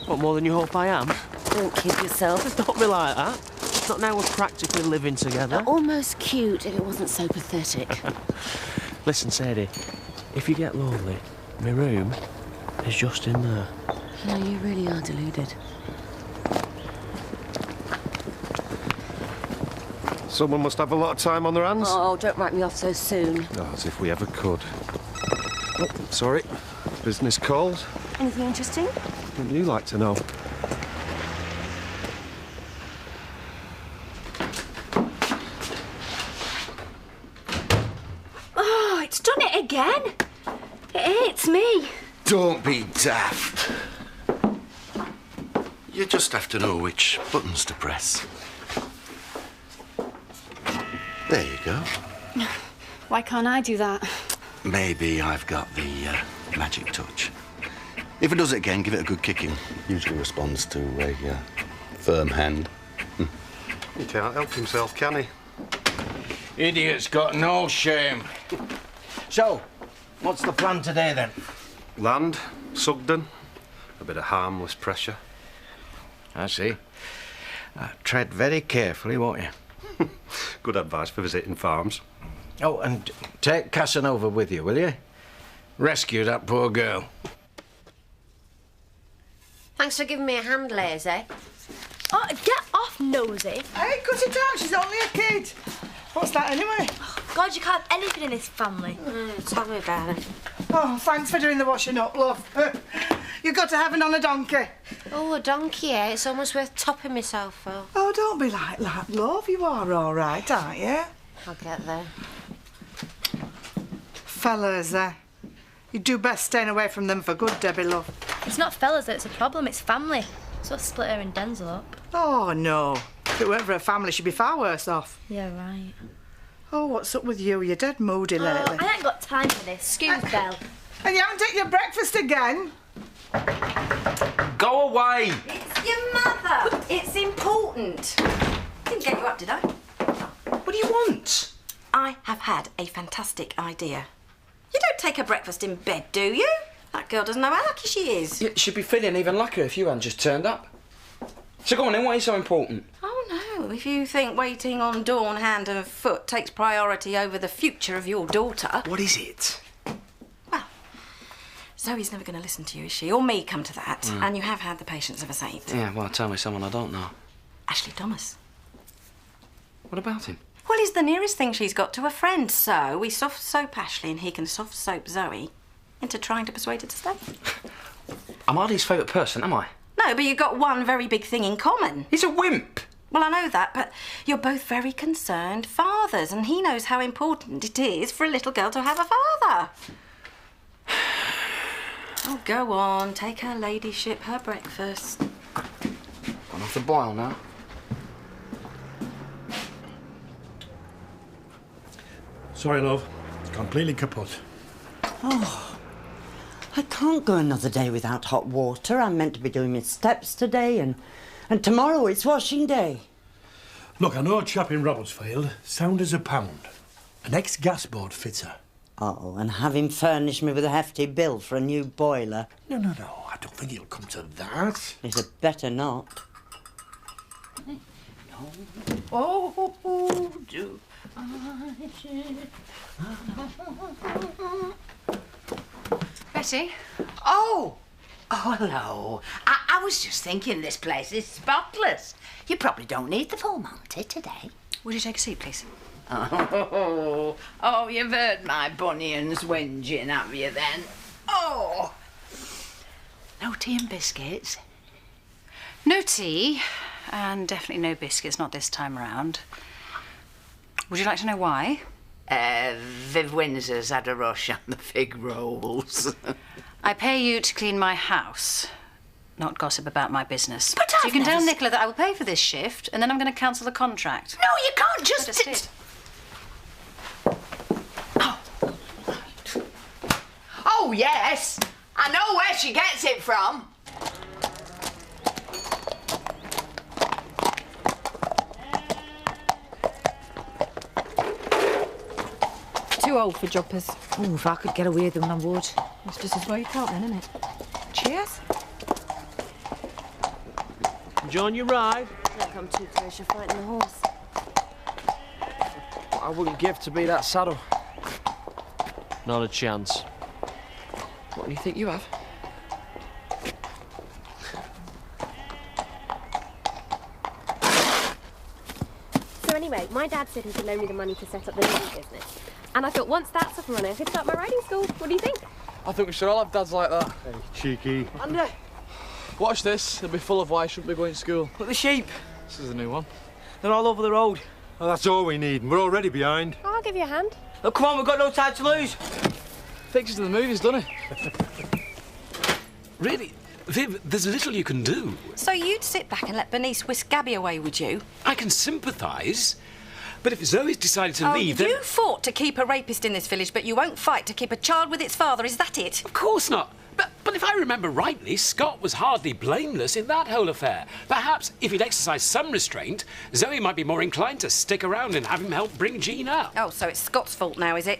What, more than you hope I am? Don't kid yourself. Don't be like that. Not now we're practically living together. Almost cute if it wasn't so pathetic. Listen, Sadie, if you get lonely, my room is just in there. You know, you really are deluded. Someone must have a lot of time on their hands. Oh, don't write me off so soon. Oh, as if we ever could. Oh, sorry. Business calls. Anything interesting? What would you like to know? Oh, it's done it again. It's me. Don't be daft. You just have to know which buttons to press. There you go. Why can't I do that? Maybe I've got the magic touch. If it does it again, give it a good kicking. Usually responds to a firm hand. He can't help himself, can he? Idiot's got no shame. So, what's the plan today, then? Land, Sugden, a bit of harmless pressure. I see. Tread very carefully, won't you? Good advice for visiting farms. Oh, and take Casanova with you, will you? Rescue that poor girl. Thanks for giving me a hand, Lazy. Oh, get off, nosy. Hey, cut it out. She's only a kid. What's that anyway? God, you can't have anything in this family. Tell me about it. Oh, thanks for doing the washing up, love. You've got to have it on a donkey. Oh, a donkey, eh? It's almost worth topping myself for. Oh, don't be like that, love. You are all right, aren't you? I'll get there. Fellas, you'd do best staying away from them for good, Debbie, love. It's not fellas that's a problem, it's family. So split her and Denzel up. Oh, no. If it weren't for a family, she'd be far worse off. Yeah, right. Oh, what's up with you? You're dead moody lately. I ain't got time for this. Excuse Belle. And you haven't taken your breakfast again? Go away! It's your mother. It's important. Didn't get you up, did I? What do you want? I have had a fantastic idea. You don't take her breakfast in bed, do you? That girl doesn't know how lucky she is. Yeah, she'd be feeling even luckier if you hadn't just turned up. So go on then, why are you so important? Oh, no. If you think waiting on Dawn hand and foot takes priority over the future of your daughter... What is it? Well, Zoe's never going to listen to you, is she? Or me, come to that. And you have had the patience of a saint. Yeah, well, tell me someone I don't know. Ashley Thomas. What about him? Well, he's the nearest thing she's got to a friend, so we soft soap Ashley and he can soft soap Zoe into trying to persuade her to stay. I'm hardly his favourite person, am I? No, but you've got one very big thing in common. He's a wimp. Well, I know that, but you're both very concerned fathers, and he knows how important it is for a little girl to have a father. Oh, go on, take her ladyship her breakfast. Gone off the boil now. Sorry, love. Completely kaput. Oh, I can't go another day without hot water. I'm meant to be doing my steps today, and tomorrow it's washing day. Look, I know a chap in Robertsfield, sound as a pound. An ex-gas board fitter. Oh, and have him furnish me with a hefty bill for a new boiler. No, I don't think it'll come to that. It had better not. Oh, do Betty? Oh, hello. I was just thinking this place is spotless. You probably don't need the full Monty today. Would you take a seat, please? Oh, you've heard my bunions whinging, have you then? Oh! No tea and biscuits? No tea, and definitely no biscuits, not this time round. Would you like to know why? Viv Windsor's had a rush on the fig rolls. I pay you to clean my house, not gossip about my business. But so you I've can tell never Nicola that I will pay for this shift, and then I'm going to cancel the contract. No, you can't just... I just did. Oh, yes. I know where she gets it from. Too old for jumpers. Oh, if I could get away with them, I would. It's just as well you can't then, isn't it? Cheers. join your ride? Look, I'm too close. You're fighting the horse. What I wouldn't give to be that saddle. Not a chance. What do you think you have? So anyway, my dad said he could loan me the money to set up the knitting business. And I thought once that's up and running, I could start my riding school. What do you think? I think we should all have dads like that. Hey, cheeky. Andy, watch this. It'll be full of why I shouldn't be going to school. Look, the sheep. This is a new one. They're all over the road. Well, that's all we need, and we're already behind. Oh, I'll give you a hand. Look, come on, we've got no time to lose. Pictures of the movies, doesn't he? Really? Viv, there's little you can do. So you'd sit back and let Bernice whisk Gabby away, would you? I can sympathise, but if Zoe's decided to leave, then... You fought to keep a rapist in this village, but you won't fight to keep a child with its father, is that it? Of course not. But if I remember rightly, Scott was hardly blameless in that whole affair. Perhaps if he'd exercised some restraint, Zoe might be more inclined to stick around and have him help bring Jean up. Oh, so it's Scott's fault now, is it?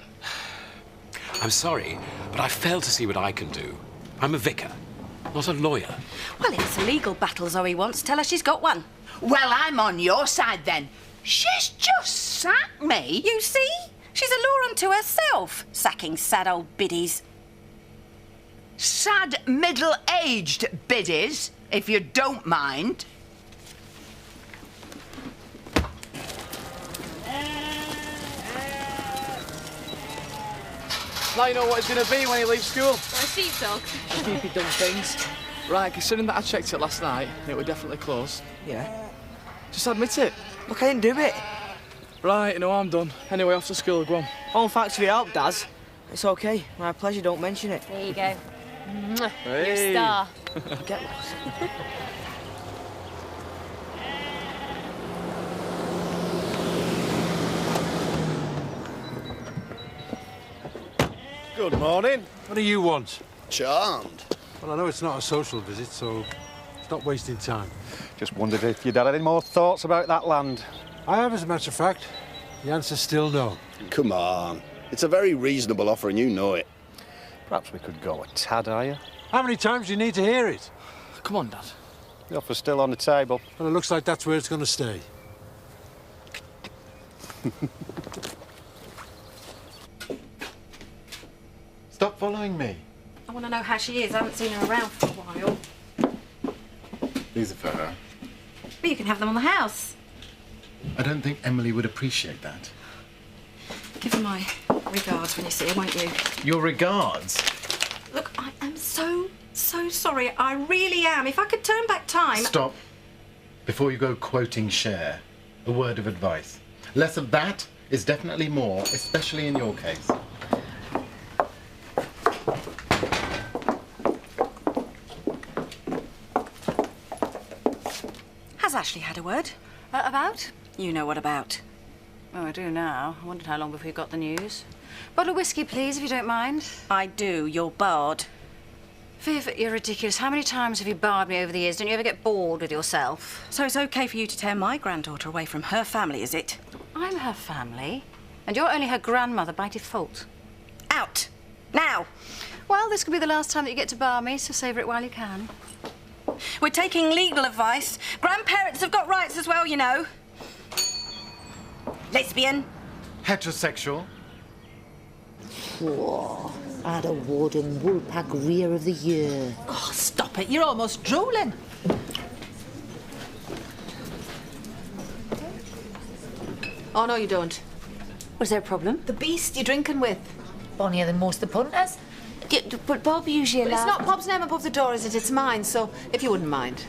I'm sorry, but I fail to see what I can do. I'm a vicar, not a lawyer. Well, it's a legal battle Zoe wants. Tell her she's got one. Well, I'm on your side then. She's just sacked me. You see? She's a law unto herself, sacking sad old biddies. Sad middle-aged biddies, if you don't mind. Now you know what it's going to be when he leaves school. A sheepdog. Sleepy dumb things. Right, considering that I checked it last night, it were definitely closed. Yeah. Just admit it. Look, I didn't do it. Right, you know, I'm done. Anyway, off to school, go on. All thanks for your help, Daz. It's okay. My pleasure, don't mention it. There you go. Mwah. You're Hey. a star. Get lost. Good morning. What do you want? Charmed. Well, I know it's not a social visit, so stop wasting time. Just wondered if you'd had any more thoughts about that land. I have, as a matter of fact. The answer's still no. Come on. It's a very reasonable offer and you know it. Perhaps we could go a tad higher. How many times do you need to hear it? Come on, Dad. The offer's still on the table. Well, it looks like that's where it's going to stay. Stop following me. I want to know how she is. I haven't seen her around for a while. These are for her. But you can have them on the house. I don't think Emily would appreciate that. Give her my regards when you see her, won't you? Your regards? Look, I am so sorry. I really am. If I could turn back time... Stop. Before you go quoting Cher, a word of advice. Less of that is definitely more, especially in your case. Has Ashley had a word? About? You know what about. Oh, I do now. I wondered how long before you got the news. Bottle of whiskey, please, if you don't mind. I do. You're barred. Viv, you're ridiculous. How many times have you barred me over the years? Don't you ever get bored with yourself? So it's okay for you to tear my granddaughter away from her family, is it? I'm her family, and you're only her grandmother by default. Out! Now! Well, this could be the last time that you get to bar me, so savour it while you can. We're taking legal advice. Grandparents have got rights as well, you know. Lesbian. Heterosexual. Whoa. I'd award him Woolpack Rear of the Year. Oh, stop it. You're almost drooling. Oh, no, you don't. Was there a problem? The beast you're drinking with. Bonnier than most of the punters. But Bob usually But allows... it's not Bob's name above the door, is it? It's mine, so if you wouldn't mind.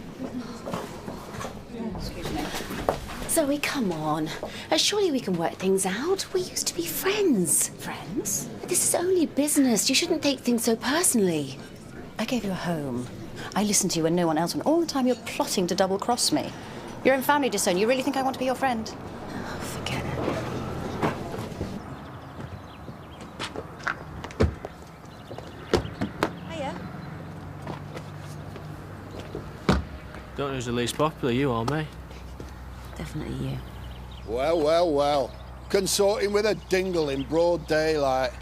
Zoe, come on. Surely we can work things out. We used to be friends. Friends? This is only business. You shouldn't take things so personally. I gave you a home. I listened to you and no one else, and all the time you're plotting to double-cross me. You're in family disown. You really think I want to be your friend? Oh, forget it. Don't know who's the least popular, you or me? Definitely you. Well, well, well. Consorting with a dingle in broad daylight.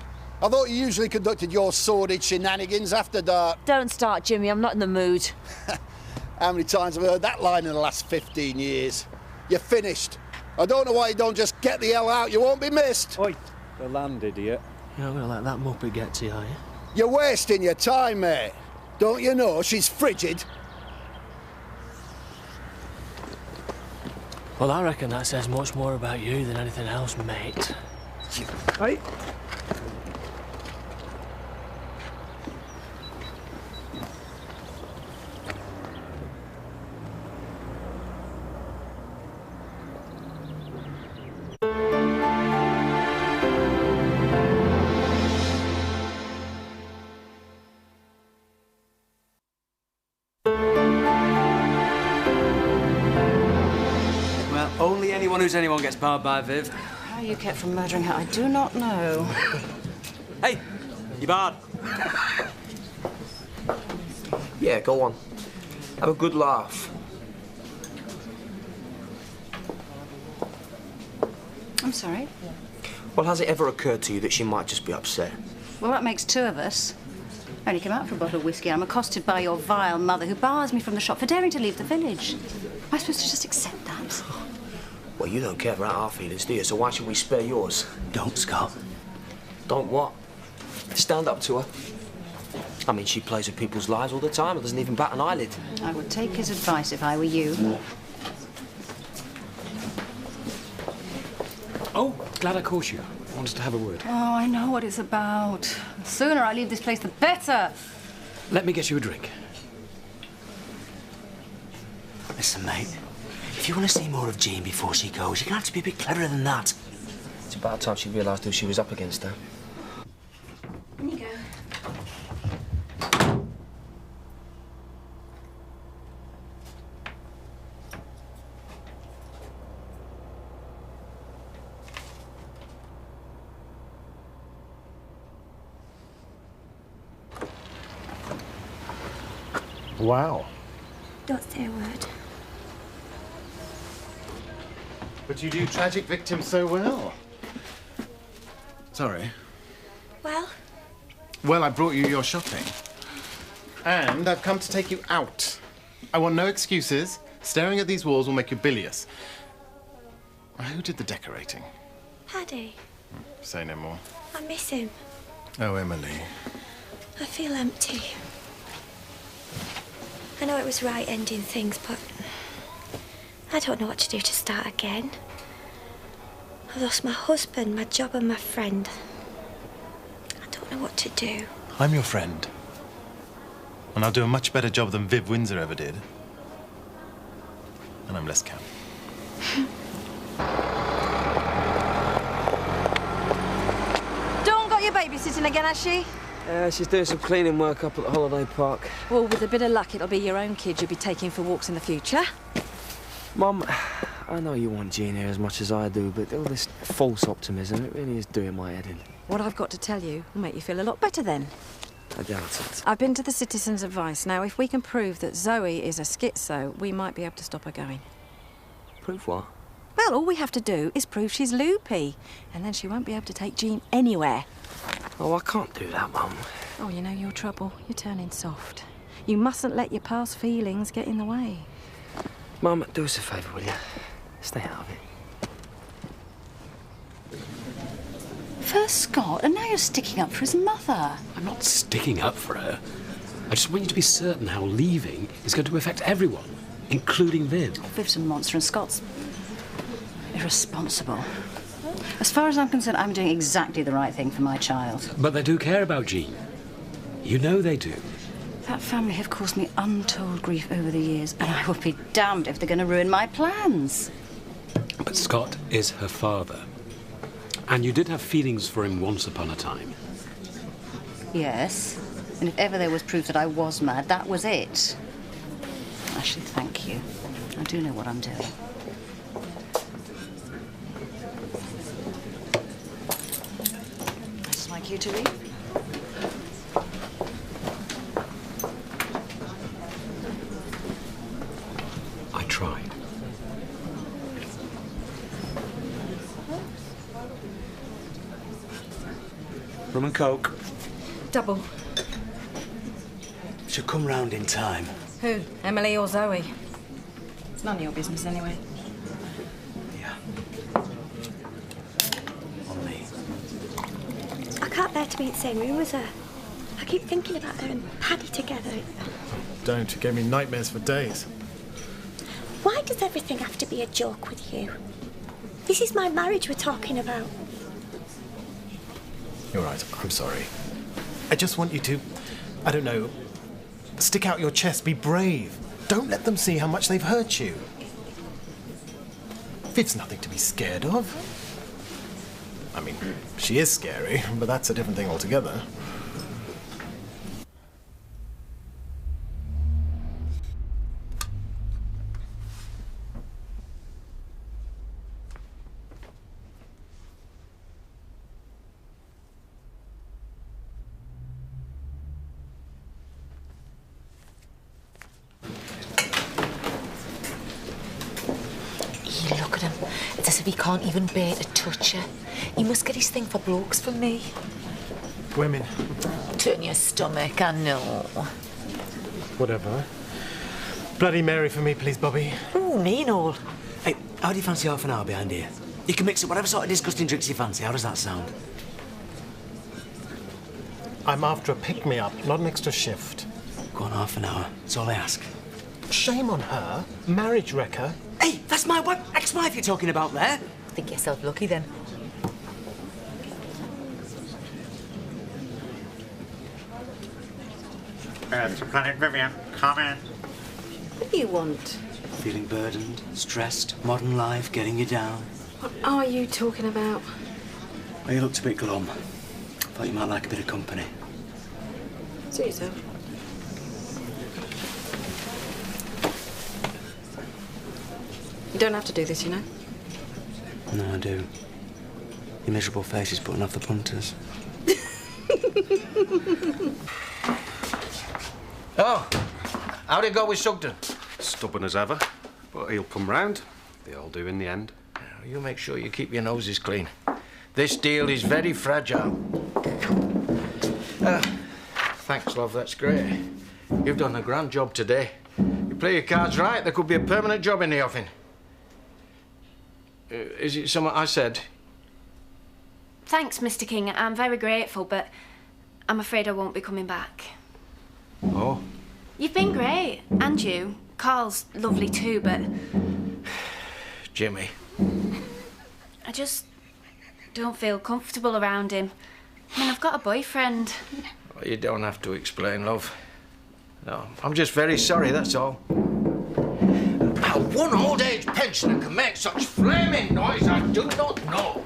I thought you usually conducted your sordid shenanigans after dark. Don't start, Jimmy. I'm not in the mood. How many times have I heard that line in the last 15 years? You're finished. I don't know why you don't just get the hell out. You won't be missed. Oi, the land idiot. You're not going to let that muppet get to you, are you? You're wasting your time, mate. Don't you know she's frigid? Well, I reckon that says much more about you than anything else, mate. Hey. Only anyone who's anyone gets powered by Viv. How you kept from murdering her, I do not know. Hey, you barred. Yeah, go on. Have a good laugh. I'm sorry. Well, has it ever occurred to you that she might just be upset? Well, that makes two of us. I only came out for a bottle of whiskey. I'm accosted by your vile mother who bars me from the shop for daring to leave the village. Am I supposed to just accept that? Well, you don't care about our feelings, do you? So why should we spare yours? Don't, Scott. Don't what? Stand up to her. I mean, she plays with people's lives all the time and doesn't even bat an eyelid. I would take his advice if I were you. Oh, glad I caught you. I wanted to have a word. Oh, I know what it's about. The sooner I leave this place, the better. Let me get you a drink. Listen, mate. If you want to see more of Jean before she goes, you're going to have to be a bit cleverer than that. It's about time she realised who she was up against, though. In you go. Wow. Don't say a word. But you do tragic victims so well. Sorry. Well? Well, I brought you your shopping. And I've come to take you out. I want no excuses. Staring at these walls will make you bilious. Who did the decorating? Paddy. Say no more. I miss him. Oh, Emily. I feel empty. I know it was right ending things, but I don't know what to do to start again. I've lost my husband, my job and my friend. I don't know what to do. I'm your friend. And I'll do a much better job than Viv Windsor ever did. And I'm less camp. Dawn got your babysitting again, has she? She's doing some cleaning work up at the holiday park. Well, with a bit of luck, it'll be your own kid you'll be taking for walks in the future. Mum, I know you want Jean here as much as I do, but all this false optimism, it really is doing my head in. What I've got to tell you will make you feel a lot better then. I doubt it. I've been to the citizens' advice. Now, if we can prove that Zoe is a schizo, we might be able to stop her going. Prove what? Well, all we have to do is prove she's loopy, and then she won't be able to take Jean anywhere. Oh, I can't do that, Mum. Oh, you know your trouble. You're turning soft. You mustn't let your past feelings get in the way. Mum, do us a favour, will you? Stay out of it. First Scott, and now you're sticking up for his mother. I'm not sticking up for her. I just want you to be certain how leaving is going to affect everyone, including Viv. Viv's a monster and Scott's irresponsible. As far as I'm concerned, I'm doing exactly the right thing for my child. But they do care about Jean. You know they do. That family have caused me untold grief over the years, and I will be damned if they're going to ruin my plans. But Scott is her father. And you did have feelings for him once upon a time. Yes, and if ever there was proof that I was mad, that was it. Actually, thank you. I do know what I'm doing. I'd just like you to leave. I tried. Rum and Coke. Double. She'll come round in time. Who? Emily or Zoe? It's none of your business anyway. I can't bear to be in the same room as her. I keep thinking about her and Paddy together. Don't. It gave me nightmares for days. Why does everything have to be a joke with you? This is my marriage we're talking about. You're right. I'm sorry. I just want you to, I don't know, stick out your chest, be brave. Don't let them see how much they've hurt you. Viv's nothing to be scared of. I mean, she is scary, but that's a different thing altogether. Look at him. It's as if he can't even bear to touch her. He must get his thing for blokes from me. Women. Turn your stomach, I know. Whatever. Bloody Mary for me, please, Bobby. Ooh, me and all. Hey, how do you fancy half an hour behind here? You can mix up whatever sort of disgusting drinks you fancy. How does that sound? I'm after a pick-me-up, not an extra shift. Go on, half an hour. That's all I ask. Shame on her. Marriage wrecker. Hey, that's my ex-wife you're talking about there. Think yourself lucky then. Planet Vivian, come in. What do you want? Feeling burdened, stressed, modern life getting you down. What are you talking about? Well, you looked a bit glum. Thought you might like a bit of company. Suit yourself. You don't have to do this, you know. No, I do. Your miserable face is putting off the punters. Oh, how'd it go with Sugden? Stubborn as ever, but he'll come round. They all do in the end. You make sure you keep your noses clean. This deal is very fragile. Thanks, love, that's great. You've done a grand job today. You play your cards right, there could be a permanent job in the offing. Is it something I said? Thanks, Mr. King. I'm very grateful, but I'm afraid I won't be coming back. Oh? You've been great, and you. Carl's lovely too, but Jimmy. I just don't feel comfortable around him. I mean, I've got a boyfriend. Well, you don't have to explain, love. No, I'm just very sorry, that's all. How one old-age pensioner can make such flaming noise, I do not know.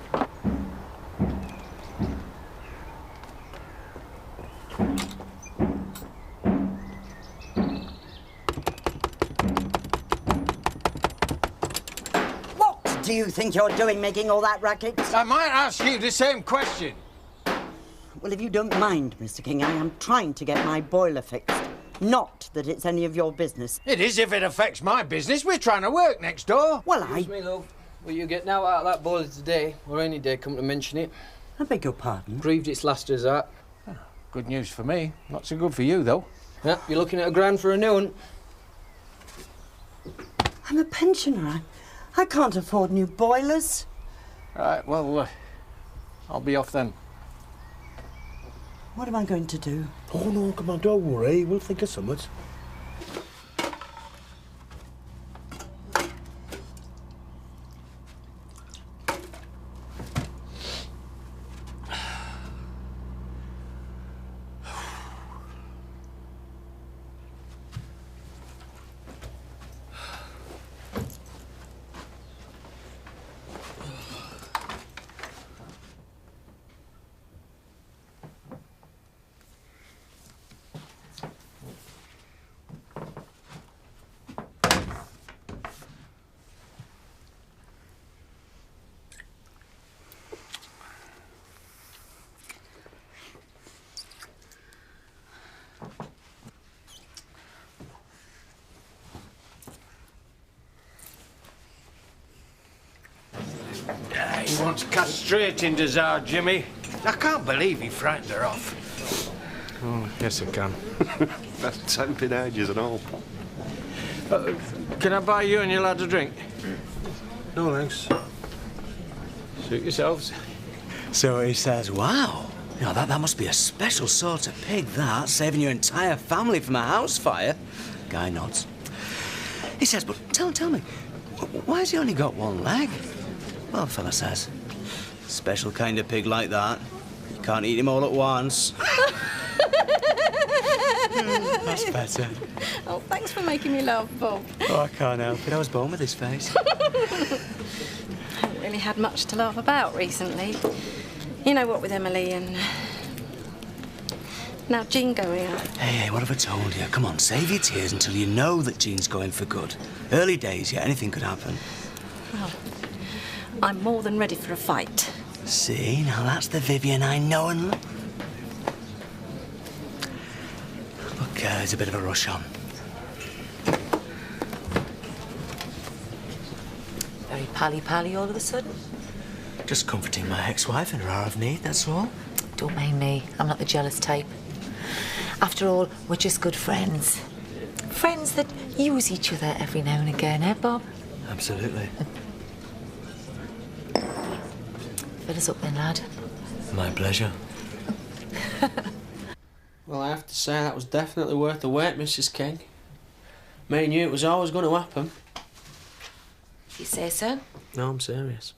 What do you think you're doing, making all that racket? I might ask you the same question. Well, if you don't mind, Mr. King, I am trying to get my boiler fixed. Not that it's any of your business. It is if it affects my business. We're trying to work next door. Well, Excuse me, love. Will you get now out of that boiler today, or any day come to mention it? I beg your pardon? Proved its last as that. Good news for me. Not so good for you, though. Yeah, you're looking at £1,000 for a new one. I'm a pensioner. I can't afford new boilers. Right, well, I'll be off then. What am I going to do? Oh, no, come on, don't worry. We'll think of something. He wants castrating, does our Jimmy. I can't believe he frightened her off. Oh, yes, I can. Best temp in ages and all. Can I buy you and your lad a drink? No, thanks. Suit yourselves. So he says, wow, you know, that must be a special sort of pig, that, saving your entire family from a house fire. Guy nods. He says, but tell me, why has he only got one leg? Well, the fella says, special kind of pig like that, you can't eat him all at once. That's better. Oh, thanks for making me laugh, Bob. Oh, I can't help it. I was born with this face. I haven't really had much to laugh about recently. You know what with Emily and... now Jean going out. Hey, what have I told you? Come on, save your tears until you know that Jean's going for good. Early days, yeah, anything could happen. Well, I'm more than ready for a fight. See, now that's the Vivian I know and love. Look, there's a bit of a rush on. Very pally-pally all of a sudden. Just comforting my ex-wife in her hour of need, that's all. Don't mind me. I'm not the jealous type. After all, we're just good friends. Friends that use each other every now and again, eh, Bob? Absolutely. Fill us up then, lad. My pleasure. Well, I have to say that was definitely worth the wait, Mrs. King. Me knew it was always going to happen. You say so? No, I'm serious.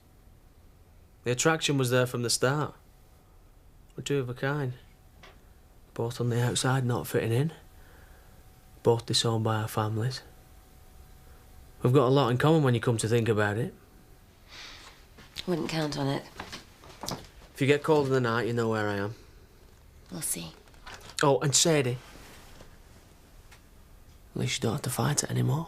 The attraction was there from the start. We're two of a kind. Both on the outside, not fitting in. Both disowned by our families. We've got a lot in common when you come to think about it. Wouldn't count on it. If you get cold in the night, you know where I am. We'll see. Oh, and Sadie. At least you don't have to fight it anymore.